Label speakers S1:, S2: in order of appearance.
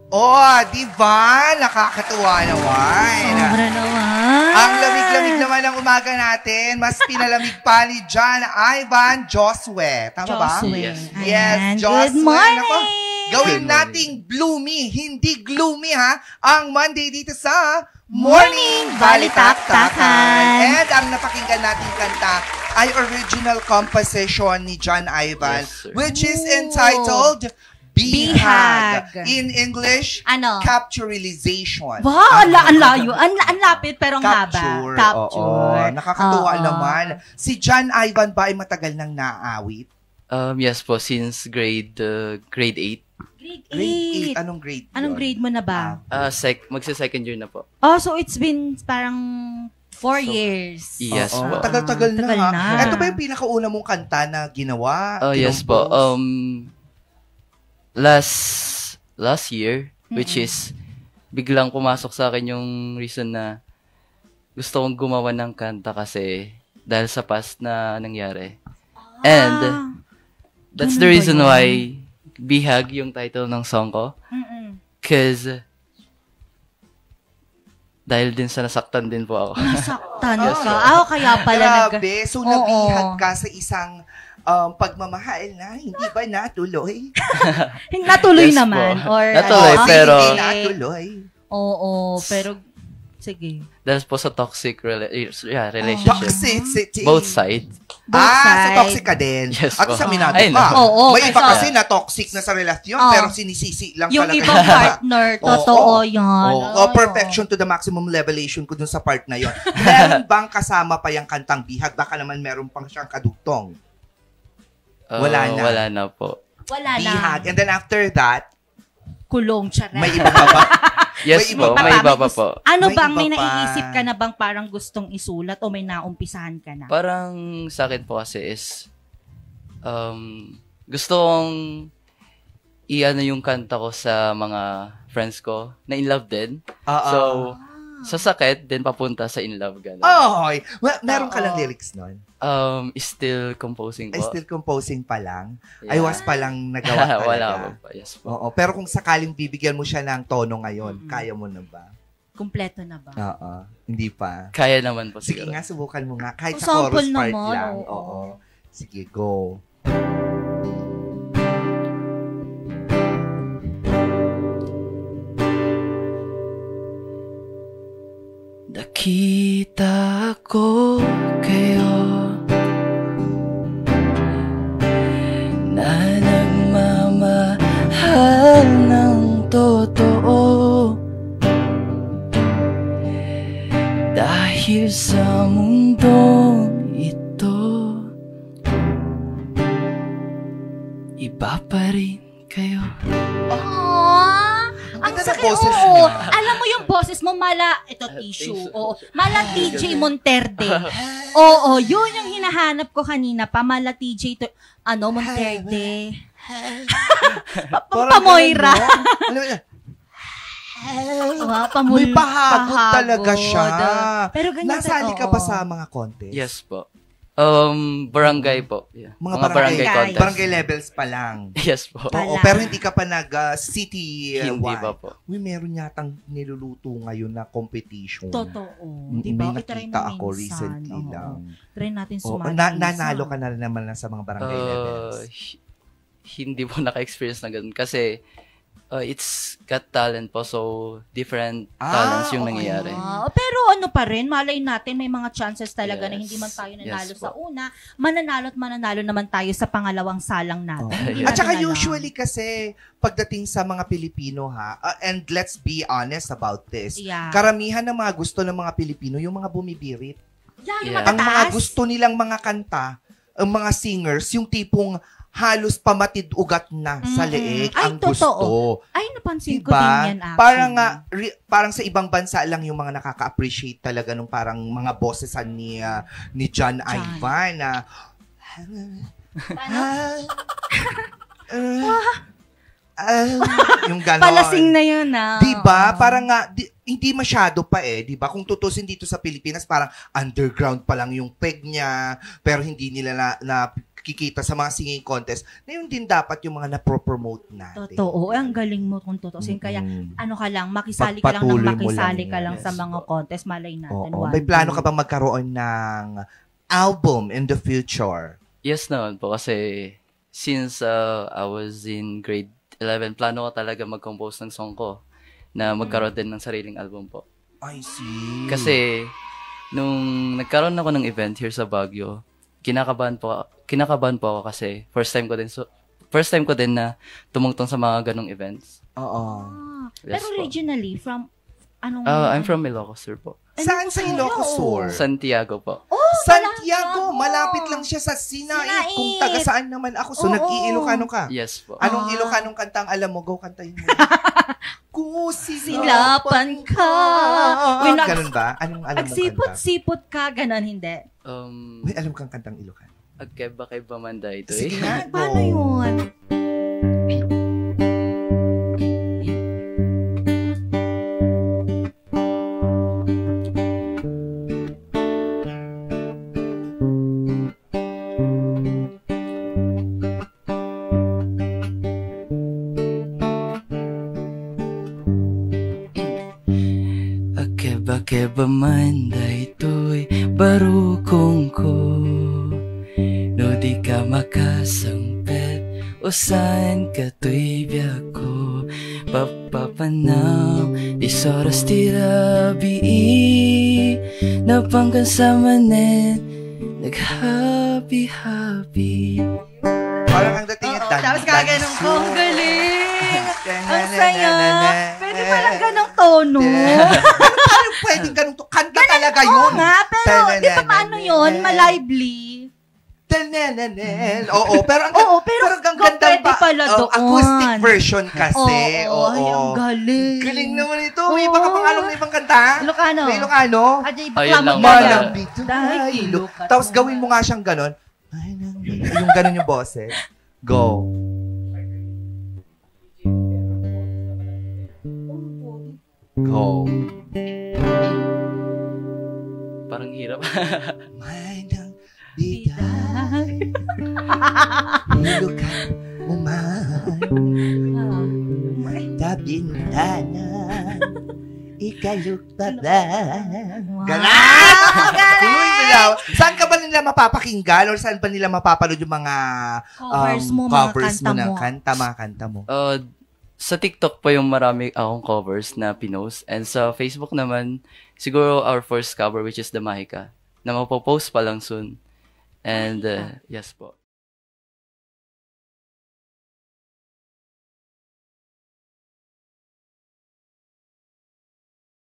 S1: Oh, di ba? Nakakatuwa naman.
S2: Sobra naman.
S1: Ang lamig-lamig naman ang umaga natin. Mas pinalamig pa ni John Ivan Josue. Tama ba?
S2: Josue.
S1: Yes, Josue.
S2: Good morning.
S1: Nako, gawin nating bloomy, hindi gloomy ha. Ang Monday dito sa Morning Balitaktakan. And ang napakinggan nating kanta ay original composition ni John Ivan, which is entitled Bihag. In English,
S2: ano?
S1: Capturalization.
S2: Wow, ang layo. Ang lapit pero ang haba.
S1: Capture. Oo, nakakatuwa naman. Si John Ivan ba ay matagal nang naawit?
S3: Yes po, since grade 8.
S2: Grade 8.
S1: Anong grade?
S2: Anong grade mo na ba?
S3: Magsa-second year na po.
S2: Oh, so it's been parang 4 years.
S3: Yes po.
S1: Tagal-tagal na.
S2: Tagal na.
S1: Ito ba yung pinakauna mong kanta na ginawa?
S3: Yes po. Last year, which is biglang pumasok sa akin yung reason na gusto kong gumawa ng kanta kasi dahil sa past na nangyari. And that's the reason why Bihag yung title ng song ko. Cause dahil din sa nasaktan din po ako.
S2: Nasaktan ka? Kaya pala.
S1: Grabe. So, nabihag ka sa isang pagmamahal na hindi ba natuloy?
S2: Natuloy naman. Or,
S3: natuloy, pero...
S1: Hindi natuloy.
S2: Oo, pero... Sige.
S3: Dahil po sa toxic relationship.
S1: Toxicity.
S3: Both sides.
S1: So toxic ka din.
S3: Yes,
S1: at sa minado ka. May iba kasi na toxic na sa relasyon, pero sinisisi lang
S2: yung
S1: talaga.
S2: Yung ibang partner, totoo yan.
S1: Perfection to the maximum revelation ko dun sa part na yon. Meron bang kasama pa yung kantang Bihag? Baka naman meron pang siyang kadugtong. Wala na.
S3: Wala na po.
S2: Wala na.
S1: Bihag. And then after that,
S2: kulong, charay.
S1: May iba pa ba?
S3: Yes po, may iba pa po.
S2: Ano bang may naiisip ka na bang parang gustong isulat o may naumpisahan ka na?
S3: Parang sa akin po kasi is gusto kong i-ano yung kanta ko sa mga friends ko na in love din. So, sa sakit, then papunta sa in love.
S1: Oy! Meron ka lang lyrics nun?
S3: Still composing po.
S1: Still composing pa lang? Yeah. I was pa lang nagawa talaga?
S3: Wala pa, yes po.
S1: Oo, pero kung sakaling bibigyan mo siya ng tono ngayon, kaya mo na ba?
S2: Kumpleto na ba?
S1: Oo, hindi pa.
S3: Kaya naman po
S1: Sige
S3: siguro.
S1: nga, subukan mo nga. Kahit sa chorus part naman, lang. Oo. Sige, go.
S3: Nakita ko kayo na nagmamahal ng totoo dahil sa mundong ito iba pa rin kayo.
S2: Ang sakit,
S1: boses
S2: oo.
S1: niya.
S2: Alam mo yung boses mo, ito tissue. Oo. Mala TJ Monterde. Oo, yun yung hinahanap ko kanina pa. Mala TJ Monterde. Pamoira.
S1: May pahagod talaga siya.
S2: Pero ganyan.
S1: Nasali ka ba sa mga contest?
S3: Yes po. Barangay po. Yeah.
S1: Mga
S3: barangay contest.
S1: Barangay levels pa lang.
S3: Yes po.
S1: Oo, pero hindi ka pa nag-city
S3: Hindi pa po.
S1: Meron yatang niluluto ngayon na competition.
S2: Totoo.
S1: Diba? May nakita ako recently lang.
S2: Try natin sumali.
S1: Nanalo ka na naman sa mga barangay levels.
S3: Hindi po naka-experience na ganun. Kasi it's got talent po, so different talents yung nangyayari.
S2: Pero ano pa rin, malay natin may mga chances talaga na hindi man tayo nanalo sa una, mananalo naman tayo sa pangalawang salang natin.
S1: At saka usually kasi pagdating sa mga Pilipino and let's be honest about this, karamihan ng mga gusto ng mga Pilipino yung mga bumibirit. Ang mga gusto nilang mga kanta, ang mga singers, yung tipong halos pamatid ugat na sa leeg ang gusto.
S2: Ay, napansin ko din yan actually.
S1: Parang sa ibang bansa lang yung mga nakaka-appreciate talaga nung parang mga bossesan ni John Ivan na yung gano'n.
S2: Palasing na yun
S1: Diba? Parang nga, hindi masyado pa diba? Kung tutusin dito sa Pilipinas, parang underground pa lang yung peg niya, pero hindi nila na kikita sa mga singing contest, na yun din dapat yung mga na-promote natin.
S2: Totoo. Ang galing mo kung tutusin. Kaya, ano ka lang, makisali ka lang sa mga contest. Malay natin.
S1: May plano ka bang magkaroon ng album in the future?
S3: Yes naman po, kasi since I was in grade 11, plano ko talaga mag-compose ng song ko na magkaroon din ng sariling album po.
S1: I see.
S3: Kasi, nung nagkaroon ako ng event here sa Baguio, kinakabahan po ako kasi first time ko din na tumungtong sa mga ganong events.
S1: Oo.
S2: Yes, pero originally, from anong...
S3: I'm from Ilocos Sur po.
S1: Saan sa Ilocos Sur?
S3: Santiago po.
S1: Santiago! Malapit lang siya sa Sinait. Kung taga saan naman ako. So, nag-i-Ilocano ka?
S3: Yes po.
S1: Anong Ilocanong kantang alam mo? Go, kantahin mo.
S2: Silapan ka.
S1: Ganun ba? Anong alam mo kanta?
S2: Agsipot-sipot ka, ganun, hindi.
S1: May alam kang kantang Ilocano?
S3: Agkeba-keba man da ito
S1: Sige nga.
S2: Paano yun?
S3: Agkeba-keba man da ito'y barukong ko. No di ka makasangpet o saan ka to'y biyak ko. Papapanaw di soras tirabi napangkan sa manet naghappy-happy.
S1: Parang ang dating yung
S2: Tapos kaganon ko, ang galing! Ang saya! Pwede palang ganong tono.
S1: Parang pwedeng ganun to. Kanta talaga yun.
S2: Oo nga, pero di ba paano yun? Malively.
S1: Oo, pero ang ganda
S2: pwede pala doon.
S1: Acoustic version kasi.
S2: Oo, ay, ang galing.
S1: Galing naman ito. May iba ka pang alam na ibang kanta?
S2: Ilocano.
S1: May Ilocano?
S2: Ajay,
S3: Ayun lang.
S1: Malang bito. Tapos gawin mo nga siyang ganon. Yung ganon yung boses. Go. Go.
S3: Parang hirap.
S1: Malang bigay. Ilukan mo man. Tabintana. Ikaluktadan. Ganon! Saan ka ba nila mapapakinggan or saan ba nila mapapanood yung mga covers mo ng kanta mo?
S3: Sa TikTok po yung marami akong covers na pinost. And sa Facebook naman, siguro our first cover which is the Mahika na mapopost pa lang soon. And yes po.